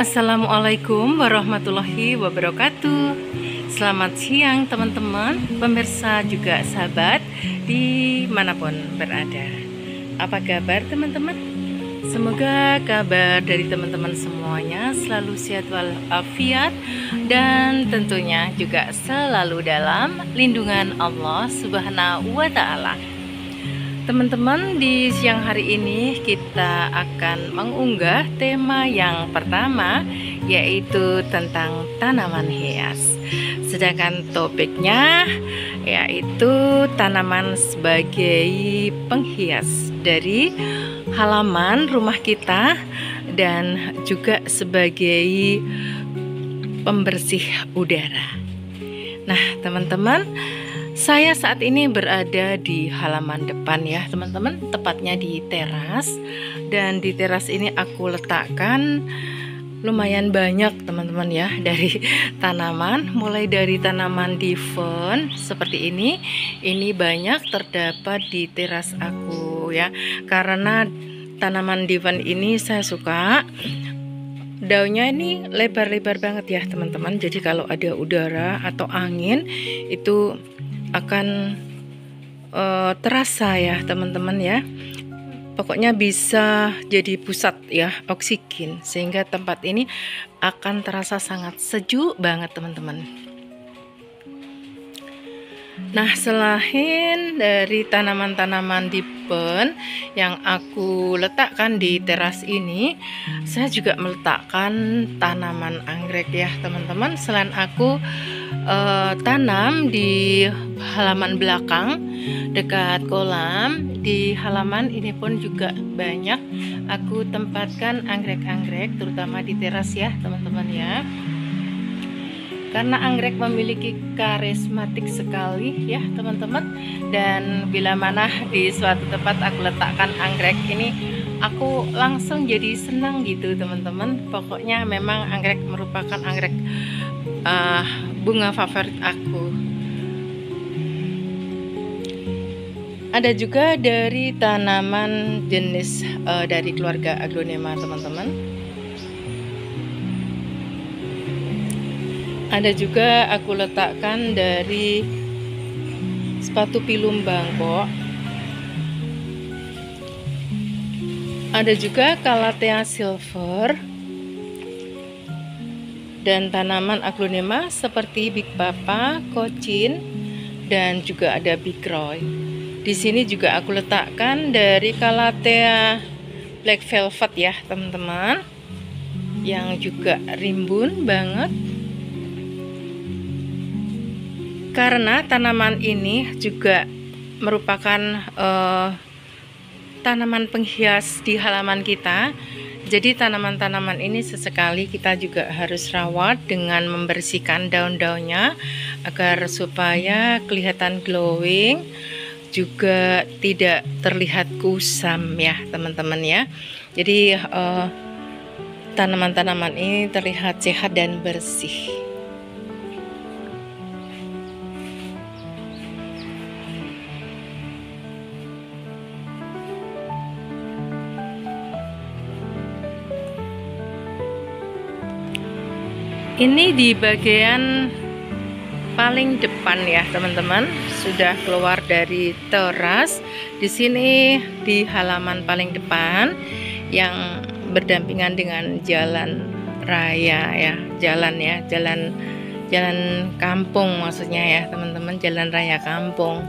Assalamualaikum warahmatullahi wabarakatuh. Selamat siang teman-teman, pemirsa juga sahabat dimanapun berada. Apa kabar teman-teman? Semoga kabar dari teman-teman semuanya selalu sehat walafiat dan tentunya juga selalu dalam lindungan Allah Subhanahu wa Ta'ala. Teman-teman, di siang hari ini kita akan mengunggah tema yang pertama, yaitu tentang tanaman hias. Sedangkan topiknya yaitu tanaman sebagai penghias dari halaman rumah kita dan juga sebagai pembersih udara. Nah, teman-teman, saya saat ini berada di halaman depan ya teman-teman, tepatnya di teras. Dan di teras ini aku letakkan lumayan banyak teman-teman ya, dari tanaman, mulai dari tanaman diven seperti ini banyak terdapat di teras aku ya. Karena tanaman diven ini saya suka, daunnya ini lebar-lebar banget ya teman-teman. Jadi kalau ada udara atau angin itu akan terasa ya teman-teman ya. Pokoknya bisa jadi pusat ya oksigen, sehingga tempat ini akan terasa sangat sejuk banget teman-teman. Nah, selain dari tanaman-tanaman diven yang aku letakkan di teras ini, saya juga meletakkan tanaman anggrek ya teman-teman. Selain aku tanam di halaman belakang dekat kolam, di halaman ini pun juga banyak aku tempatkan anggrek-anggrek, terutama di teras ya teman-teman ya. Karena anggrek memiliki karismatik sekali ya teman-teman, dan bila mana di suatu tempat aku letakkan anggrek ini, aku langsung jadi senang gitu teman-teman. Pokoknya memang anggrek merupakan anggrek bunga favorit aku. Ada juga dari tanaman jenis dari keluarga aglonema teman-teman. Ada juga aku letakkan dari sepatu pilum bangkok. Ada juga calathea silver dan tanaman aglonema seperti big papa, kocin, dan juga ada big roy. Di sini juga aku letakkan dari calathea black velvet ya teman-teman, yang juga rimbun banget. Karena tanaman ini juga merupakan tanaman penghias di halaman kita. Jadi tanaman-tanaman ini sesekali kita juga harus rawat dengan membersihkan daun-daunnya agar supaya kelihatan glowing, juga tidak terlihat kusam ya teman-teman ya. Jadi tanaman-tanaman ini terlihat sehat dan bersih. Ini di bagian paling depan ya teman-teman, sudah keluar dari teras. Di sini di halaman paling depan yang berdampingan dengan jalan raya ya, jalan kampung maksudnya ya teman-teman, jalan raya kampung.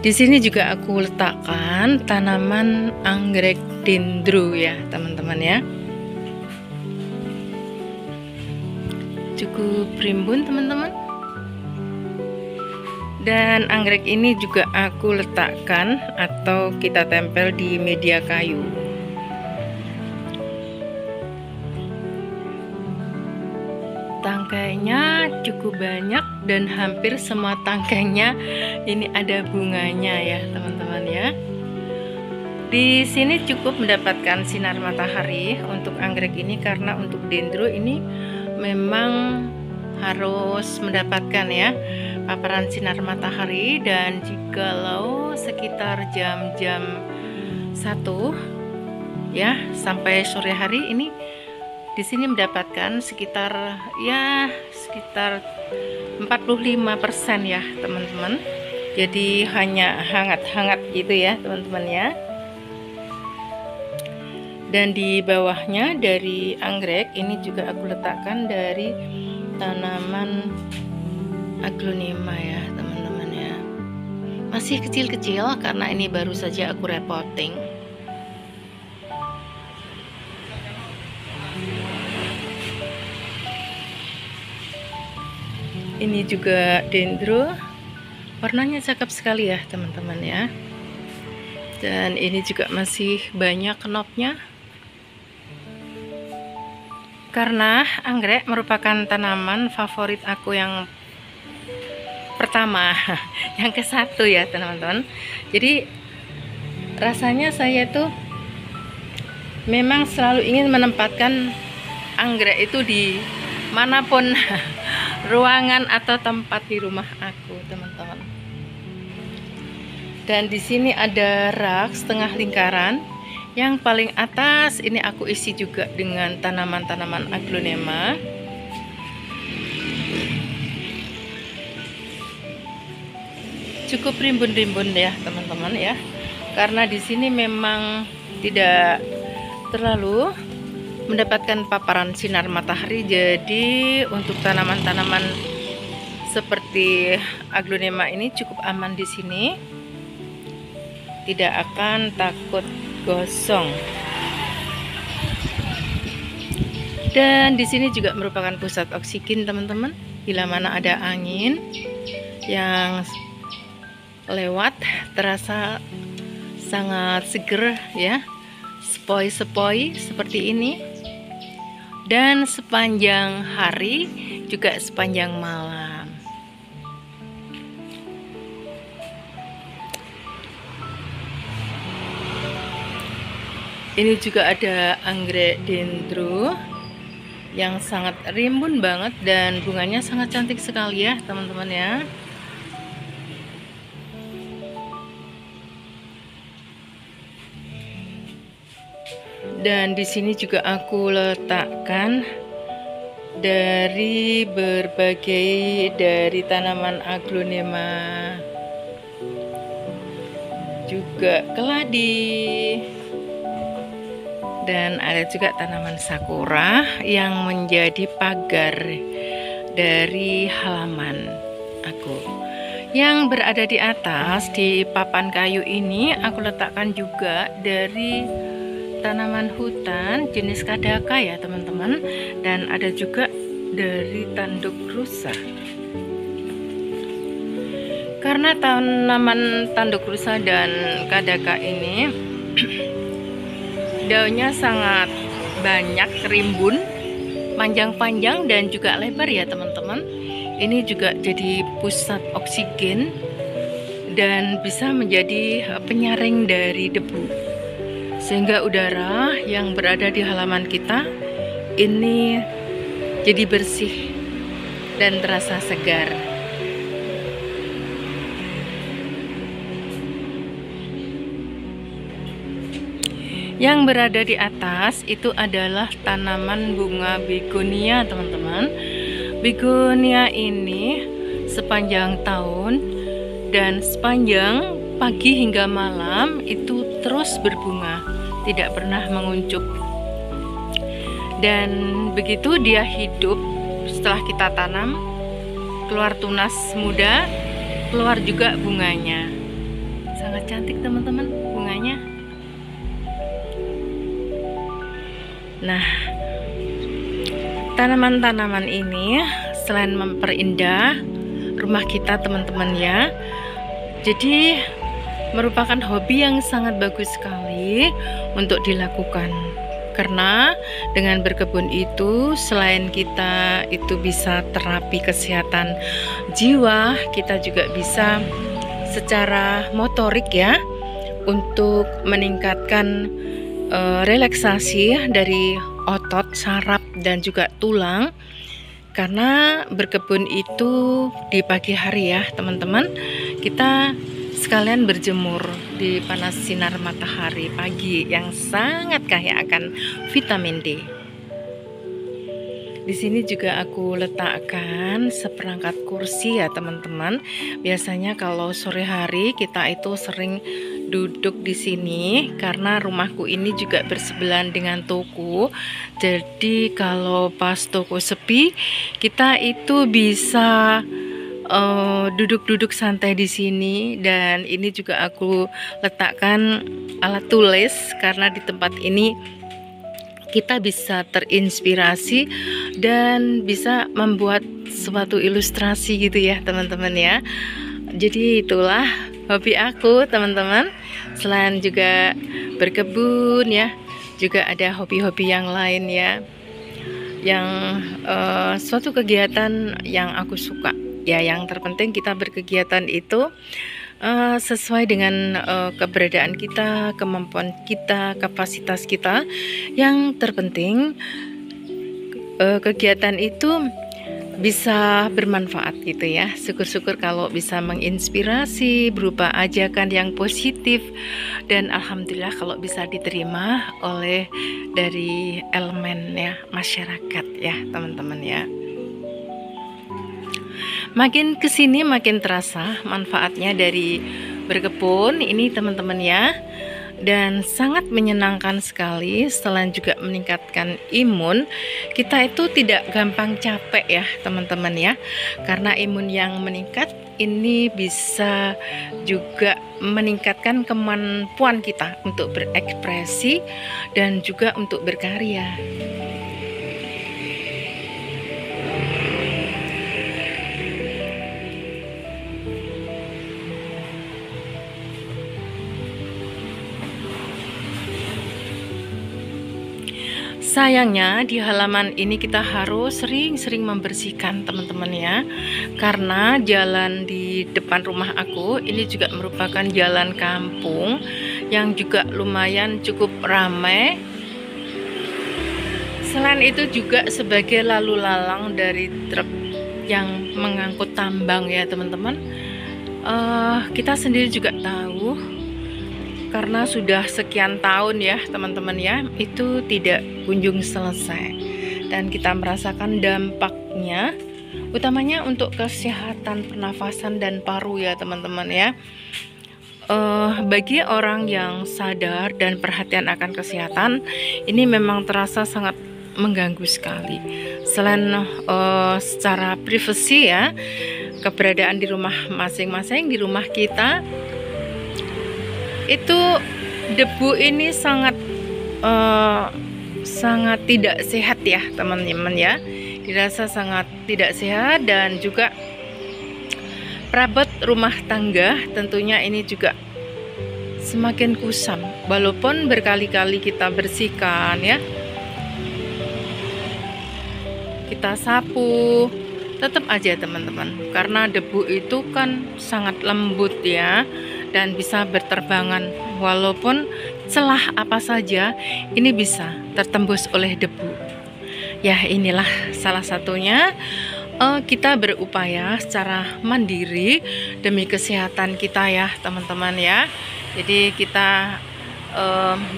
Di sini juga aku letakkan tanaman anggrek dendro ya teman-teman ya. Cukup rimbun teman-teman. Dan anggrek ini juga aku letakkan atau kita tempel di media kayu. Tangkainya cukup banyak dan hampir semua tangkainya ini ada bunganya ya teman-teman ya. Di sini cukup mendapatkan sinar matahari untuk anggrek ini, karena untuk dendro ini memang harus mendapatkan ya paparan sinar matahari. Dan jikalau sekitar jam-jam 1 ya sampai sore hari ini di sini mendapatkan sekitar 45% ya teman-teman. Jadi hanya hangat-hangat gitu ya teman-teman ya. Dan di bawahnya dari anggrek ini juga aku letakkan dari tanaman aglonema ya teman-teman ya. Masih kecil-kecil karena ini baru saja aku repotting. Ini juga dendro, warnanya cakep sekali ya teman-teman ya. Dan ini juga masih banyak knopnya. Karena anggrek merupakan tanaman favorit aku yang pertama, yang ke-1 ya teman-teman. Jadi rasanya saya tuh memang selalu ingin menempatkan anggrek itu di manapun ruangan atau tempat di rumah aku teman-teman. Dan di sini ada rak setengah lingkaran. Yang paling atas ini aku isi juga dengan tanaman-tanaman aglonema. Cukup rimbun-rimbun ya teman-teman ya. Karena di sini memang tidak terlalu mendapatkan paparan sinar matahari. Jadi untuk tanaman-tanaman seperti aglonema ini cukup aman di sini. Tidak akan takut gosong. Dan di sini juga merupakan pusat oksigen teman-teman. Bila mana ada angin yang lewat terasa sangat seger ya, sepoi-sepoi seperti ini. Dan sepanjang hari juga sepanjang malam. Ini juga ada anggrek dendro yang sangat rimbun banget dan bunganya sangat cantik sekali ya teman-teman ya. Dan di sini juga aku letakkan dari tanaman aglonema, juga keladi. Dan ada juga tanaman sakura yang menjadi pagar dari halaman aku. Yang berada di atas di papan kayu ini aku letakkan juga dari tanaman hutan jenis kadaka ya teman-teman. Dan ada juga dari tanduk rusa. Karena tanaman tanduk rusa dan kadaka ini daunnya sangat banyak, rimbun, panjang-panjang dan juga lebar ya teman-teman. Ini juga jadi pusat oksigen dan bisa menjadi penyaring dari debu, sehingga udara yang berada di halaman kita ini jadi bersih dan terasa segar. Yang berada di atas itu adalah tanaman bunga begonia teman-teman. Begonia ini sepanjang tahun dan sepanjang pagi hingga malam itu terus berbunga, tidak pernah menguncup. Dan begitu dia hidup, setelah kita tanam, keluar tunas muda, keluar juga bunganya. Sangat cantik teman-teman bunganya. Nah, tanaman-tanaman ini selain memperindah rumah kita teman-teman ya, jadi merupakan hobi yang sangat bagus sekali untuk dilakukan. Karena dengan berkebun itu selain kita itu bisa terapi kesehatan jiwa, kita juga bisa secara motorik ya, untuk meningkatkan relaksasi dari otot, saraf dan juga tulang. Karena berkebun itu di pagi hari ya teman-teman, kita sekalian berjemur di panas sinar matahari pagi yang sangat kaya akan vitamin D. Di sini juga aku letakkan seperangkat kursi ya teman-teman. Biasanya kalau sore hari kita itu sering duduk di sini karena rumahku ini juga bersebelahan dengan toko. Jadi kalau pas toko sepi, kita itu bisa duduk-duduk santai di sini. Dan ini juga aku letakkan alat tulis karena di tempat ini kita bisa terinspirasi dan bisa membuat suatu ilustrasi gitu ya teman-teman ya. Jadi itulah hobi aku teman-teman. Selain juga berkebun ya, juga ada hobi-hobi yang lain ya, yang suatu kegiatan yang aku suka ya. Yang terpenting kita berkegiatan itu sesuai dengan keberadaan kita, kemampuan kita, kapasitas kita. Yang terpenting kegiatan itu bisa bermanfaat gitu ya. Syukur-syukur kalau bisa menginspirasi berupa ajakan yang positif, dan alhamdulillah kalau bisa diterima oleh dari elemen ya masyarakat ya teman-teman ya. Makin kesini makin terasa manfaatnya dari berkebun ini teman-teman ya, dan sangat menyenangkan sekali. Selain juga meningkatkan imun, kita itu tidak gampang capek ya teman-teman ya, karena imun yang meningkat ini bisa juga meningkatkan kemampuan kita untuk berekspresi dan juga untuk berkarya. Sayangnya di halaman ini kita harus sering-sering membersihkan teman-teman ya, karena jalan di depan rumah aku ini juga merupakan jalan kampung yang juga lumayan cukup ramai. Selain itu juga sebagai lalu lalang dari truk yang mengangkut tambang ya teman-teman. Kita sendiri juga tahu, karena sudah sekian tahun ya teman-teman ya, itu tidak kunjung selesai, dan kita merasakan dampaknya utamanya untuk kesehatan pernafasan dan paru ya teman-teman ya. Bagi orang yang sadar dan perhatian akan kesehatan, ini memang terasa sangat mengganggu sekali. Selain secara privasi ya, keberadaan di rumah masing-masing, di rumah kita itu debu ini sangat tidak sehat ya teman-teman ya, dirasa sangat tidak sehat. Dan juga perabot rumah tangga tentunya ini juga semakin kusam walaupun berkali-kali kita bersihkan ya, kita sapu, tetap aja teman-teman, karena debu itu kan sangat lembut ya dan bisa berterbangan. Walaupun celah apa saja ini bisa tertembus oleh debu ya. Inilah salah satunya kita berupaya secara mandiri demi kesehatan kita ya teman-teman ya. Jadi kita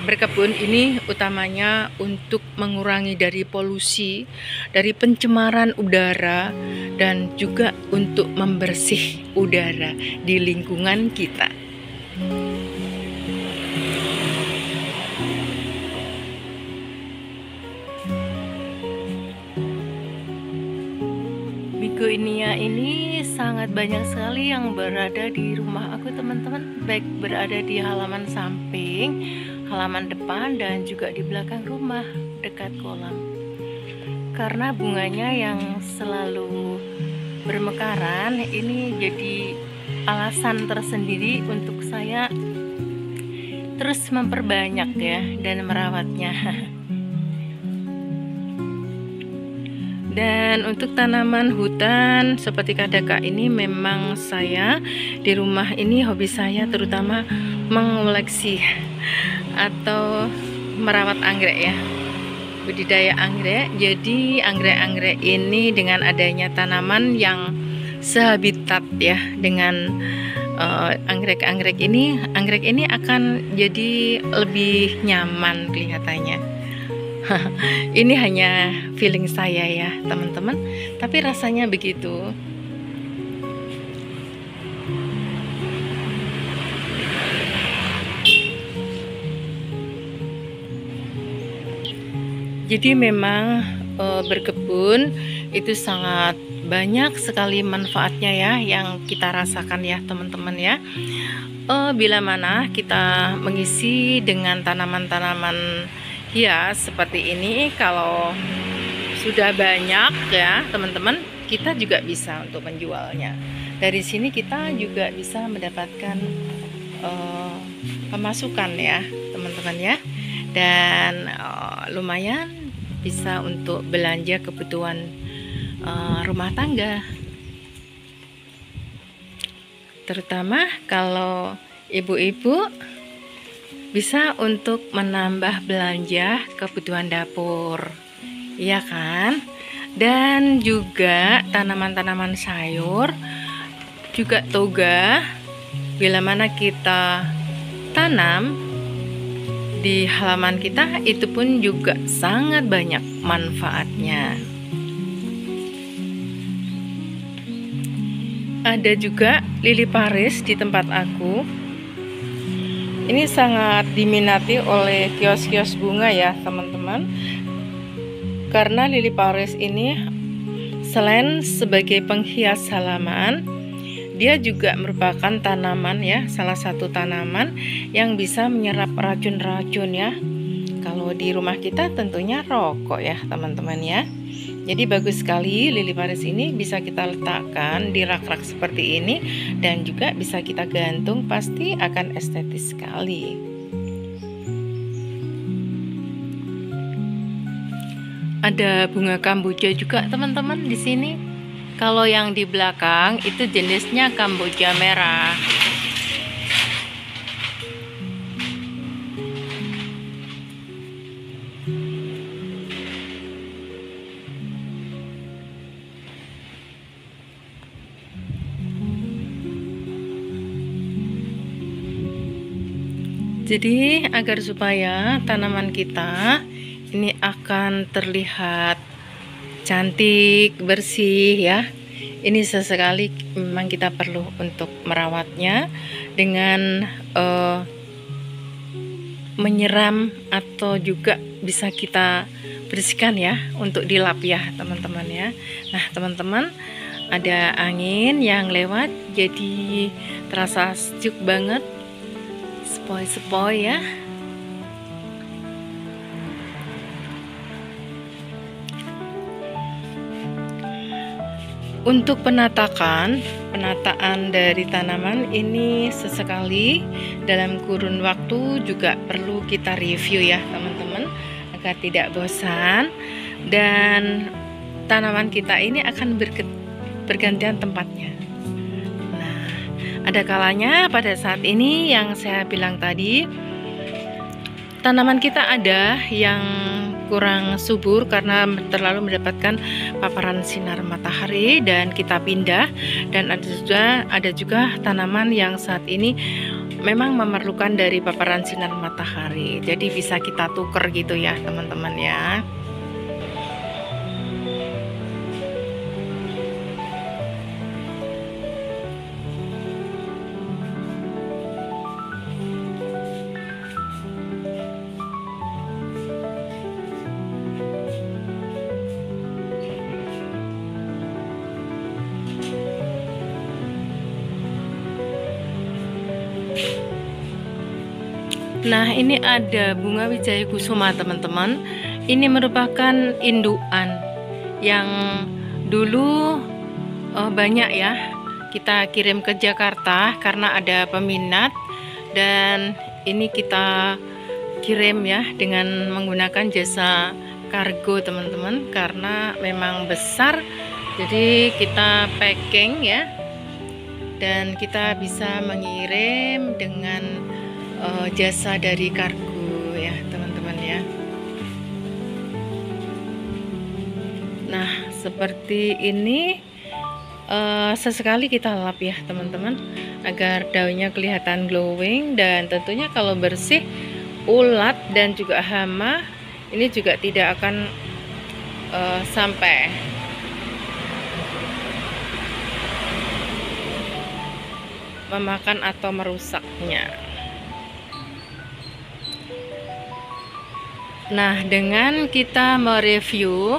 berkebun ini utamanya untuk mengurangi dari polusi, dari pencemaran udara, dan juga untuk membersih udara di lingkungan kita. Begonia ini sangat banyak sekali yang berada di rumah aku teman-teman, baik berada di halaman samping, halaman depan, dan juga di belakang rumah dekat kolam. Karena bunganya yang selalu bermekaran, ini jadi alasan tersendiri untuk saya terus memperbanyak ya dan merawatnya. Dan untuk tanaman hutan seperti kadaka ini, memang saya di rumah ini hobi saya terutama mengoleksi atau merawat anggrek ya, budidaya anggrek. Jadi anggrek-anggrek ini dengan adanya tanaman yang sehabitat ya dengan anggrek-anggrek ini, anggrek ini akan jadi lebih nyaman kelihatannya. Ini hanya feeling saya ya teman-teman, tapi rasanya begitu. Jadi memang berkebun itu sangat banyak sekali manfaatnya ya yang kita rasakan ya teman-teman ya. Bila mana kita mengisi dengan tanaman-tanaman hias seperti ini, kalau sudah banyak ya teman-teman, kita juga bisa untuk menjualnya. Dari sini kita juga bisa mendapatkan pemasukan ya teman-teman ya, dan lumayan bisa untuk belanja kebutuhan rumah tangga, terutama kalau ibu-ibu bisa untuk menambah belanja kebutuhan dapur, iya kan? Dan juga tanaman-tanaman sayur, juga toga, bila mana kita tanam di halaman kita, itu pun juga sangat banyak manfaatnya. Ada juga lili paris di tempat aku. Ini sangat diminati oleh kios-kios bunga ya teman-teman, karena lili paris ini selain sebagai penghias halaman, dia juga merupakan tanaman ya, salah satu tanaman yang bisa menyerap racun-racun ya. Kalau di rumah kita tentunya rokok ya teman-teman ya. Jadi bagus sekali lili paris ini, bisa kita letakkan di rak-rak seperti ini dan juga bisa kita gantung, pasti akan estetis sekali. Ada bunga kamboja juga teman-teman di sini. Kalau yang di belakang itu jenisnya kamboja merah. Jadi agar supaya tanaman kita ini akan terlihat cantik, bersih ya. Ini sesekali memang kita perlu untuk merawatnya dengan menyiram atau juga bisa kita bersihkan ya, untuk dilap ya teman-teman ya. Nah teman-teman, ada angin yang lewat jadi terasa sejuk banget, sepoi-sepoi ya. Untuk penataan dari tanaman ini sesekali dalam kurun waktu juga perlu kita review ya teman-teman, agar tidak bosan dan tanaman kita ini akan bergantian tempatnya. Nah, ada kalanya pada saat ini yang saya bilang tadi, tanaman kita ada yang kurang subur karena terlalu mendapatkan paparan sinar matahari dan kita pindah, dan ada juga tanaman yang saat ini memang memerlukan dari paparan sinar matahari, jadi bisa kita tuker gitu ya teman-teman ya. Nah, ini ada bunga wijaya kusuma teman-teman. Ini merupakan indukan yang dulu banyak ya kita kirim ke Jakarta karena ada peminat, dan ini kita kirim ya dengan menggunakan jasa kargo teman-teman, karena memang besar jadi kita packing ya, dan kita bisa mengirim dengan jasa dari kargo ya teman-teman ya. Nah seperti ini, sesekali kita lap ya teman-teman, agar daunnya kelihatan glowing, dan tentunya kalau bersih, ulat dan juga hama ini juga tidak akan sampai memakan atau merusaknya. Nah, dengan kita mereview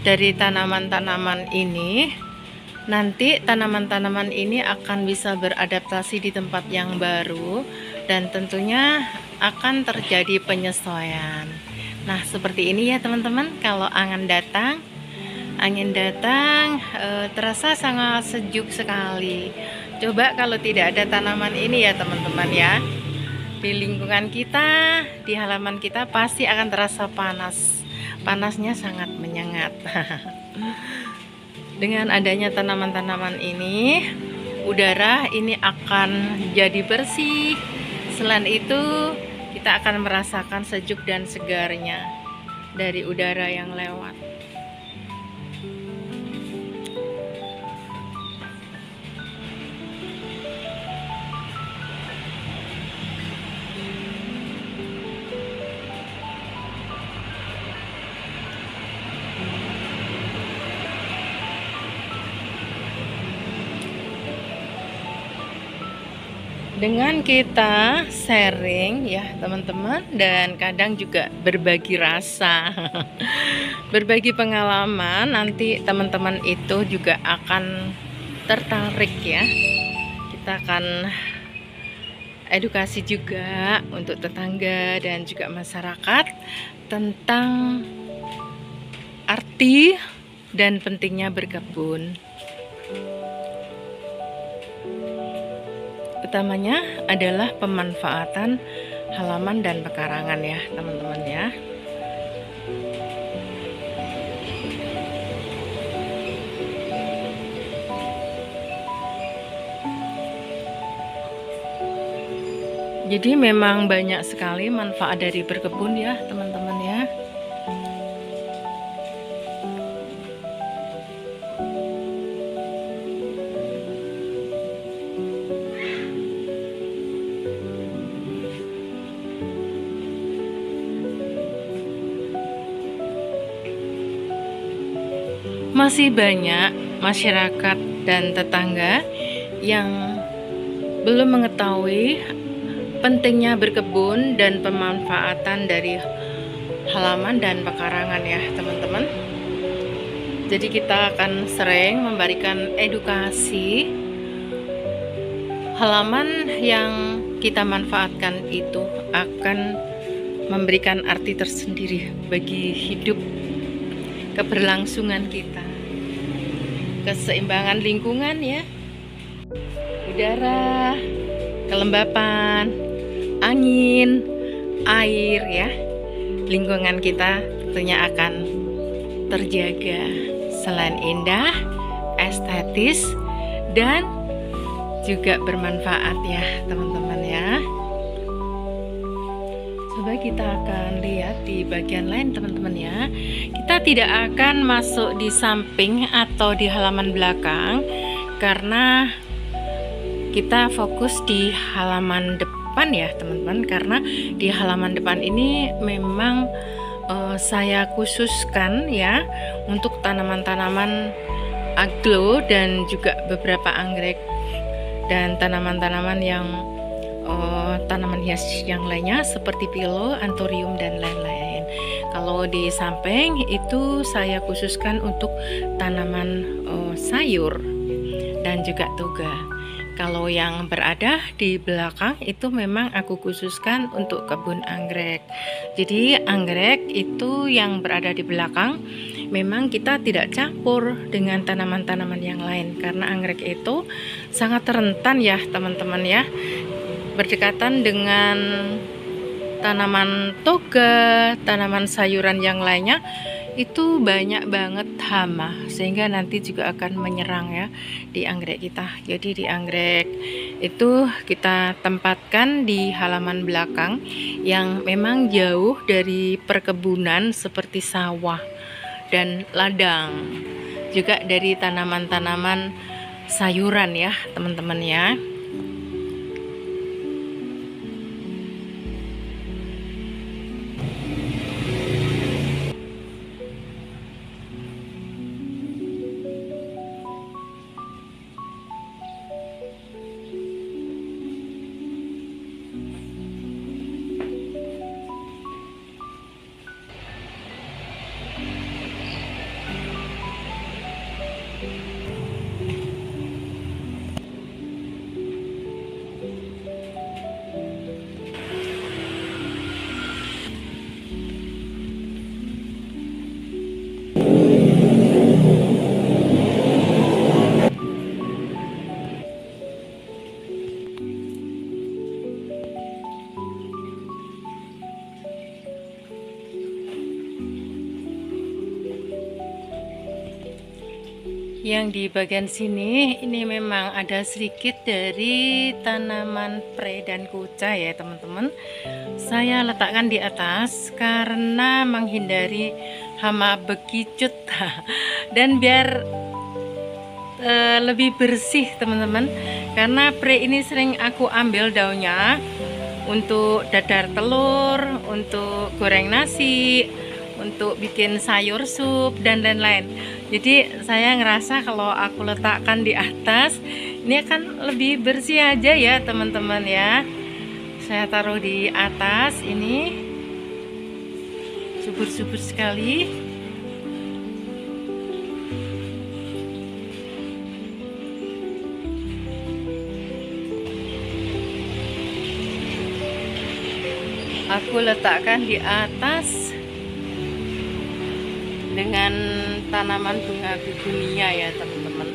dari tanaman-tanaman ini, nanti tanaman-tanaman ini akan bisa beradaptasi di tempat yang baru dan tentunya akan terjadi penyesuaian. Nah, seperti ini ya teman-teman, kalau angin datang terasa sangat sejuk sekali. Coba kalau tidak ada tanaman ini ya teman-teman ya, di lingkungan kita, di halaman kita pasti akan terasa panas. Panasnya sangat menyengat. Dengan adanya tanaman-tanaman ini, udara ini akan jadi bersih. Selain itu, kita akan merasakan sejuk dan segarnya dari udara yang lewat. Dengan kita sharing ya teman-teman, dan kadang juga berbagi rasa berbagi pengalaman, nanti teman-teman itu juga akan tertarik ya. Kita akan edukasi juga untuk tetangga dan juga masyarakat tentang arti dan pentingnya berkebun. Utamanya adalah pemanfaatan halaman dan pekarangan ya teman-teman ya. Jadi memang banyak sekali manfaat dari berkebun ya teman-teman ya. Masih banyak masyarakat dan tetangga yang belum mengetahui pentingnya berkebun dan pemanfaatan dari halaman dan pekarangan ya teman-teman. Jadi kita akan sering memberikan edukasi. Halaman yang kita manfaatkan itu akan memberikan arti tersendiri bagi hidup, keberlangsungan kita, keseimbangan lingkungan ya, udara, kelembapan, angin, air ya, lingkungan kita tentunya akan terjaga. Selain indah, estetis, dan juga bermanfaat ya teman-teman ya. Coba kita akan lihat di bagian lain teman-teman ya. Kita tidak akan masuk di samping atau di halaman belakang karena kita fokus di halaman depan ya teman-teman. Karena di halaman depan ini memang saya khususkan ya untuk tanaman-tanaman aglo dan juga beberapa anggrek dan tanaman-tanaman yang tanaman hias yang lainnya seperti pilo, anthurium dan lain-lain. Kalau di samping itu saya khususkan untuk tanaman sayur dan juga toga. Kalau yang berada di belakang itu memang aku khususkan untuk kebun anggrek. Jadi anggrek itu yang berada di belakang memang kita tidak campur dengan tanaman-tanaman yang lain karena anggrek itu sangat rentan ya teman-teman ya, berdekatan dengan tanaman toga, tanaman sayuran yang lainnya itu banyak banget hama sehingga nanti juga akan menyerang ya di anggrek kita. Jadi di anggrek itu kita tempatkan di halaman belakang yang memang jauh dari perkebunan seperti sawah dan ladang, juga dari tanaman-tanaman sayuran ya teman-teman ya. Yang di bagian sini ini memang ada sedikit dari tanaman pre dan kuca ya teman-teman. Saya letakkan di atas karena menghindari hama bekicut dan biar lebih bersih teman-teman. Karena pre ini sering aku ambil daunnya untuk dadar telur, untuk goreng nasi, untuk bikin sayur sup dan lain-lain. Jadi saya ngerasa kalau aku letakkan di atas ini akan lebih bersih aja ya teman-teman ya. Saya taruh di atas ini subur-subur sekali. Aku letakkan di atas dengan tanaman bunga begonia ya teman-teman.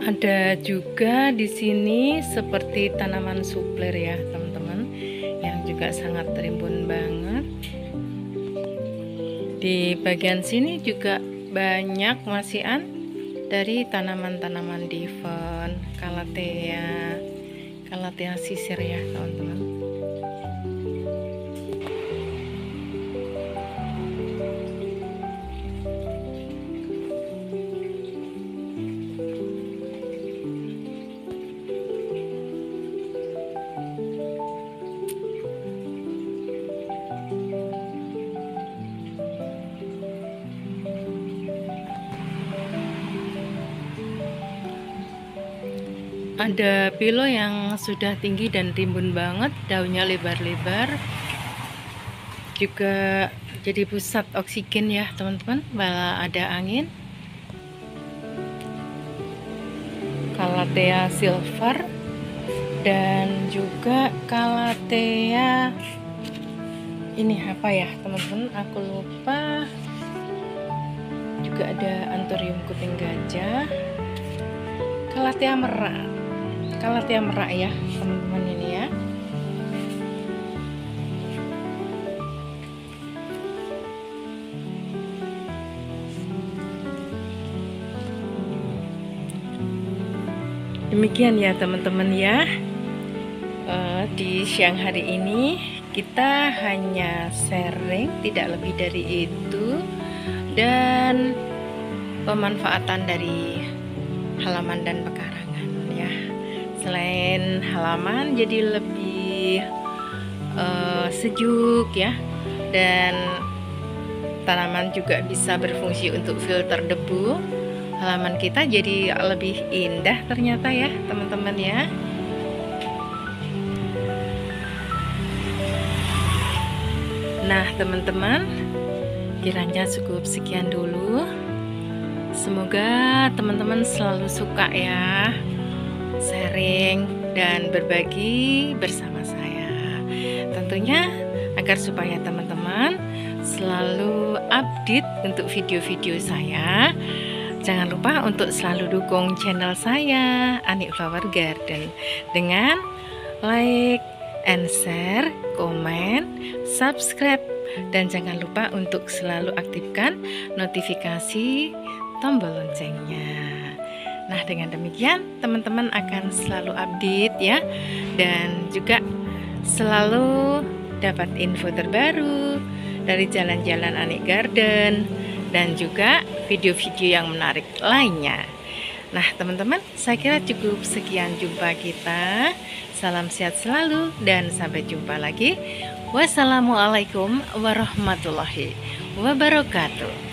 Ada juga di sini seperti tanaman supler ya teman-teman, yang juga sangat rimbun banget. Di bagian sini juga banyak masihan dari tanaman-tanaman diven, calathea sisir ya teman-teman. Ada pilo yang sudah tinggi dan rimbun banget, daunnya lebar-lebar, juga jadi pusat oksigen ya teman-teman, malah ada angin. Calathea silver dan juga Calathea ini apa ya teman-teman, aku lupa. Juga ada anthurium kuting gajah, Calathea merak ya teman-teman ini ya. Demikian ya teman-teman ya, di siang hari ini kita hanya sharing, tidak lebih dari itu, dan pemanfaatan dari halaman dan pekarangan ya. Selain halaman jadi lebih sejuk ya, dan tanaman juga bisa berfungsi untuk filter debu. Halaman kita jadi lebih indah ternyata ya teman-teman ya. Nah teman-teman, kiranya cukup sekian dulu. Semoga teman-teman selalu suka ya sharing dan berbagi bersama saya. Tentunya agar supaya teman-teman selalu update untuk video-video saya. Jangan lupa untuk selalu dukung channel saya, Ani Flower Garden, dengan like and share, komen, subscribe, dan jangan lupa untuk selalu aktifkan notifikasi tombol loncengnya. Nah, dengan demikian teman-teman akan selalu update ya, dan juga selalu dapat info terbaru dari jalan-jalan Ani Garden dan juga video-video yang menarik lainnya. Nah teman-teman, saya kira cukup sekian jumpa kita. Salam sehat selalu dan sampai jumpa lagi. Wassalamualaikum warahmatullahi wabarakatuh.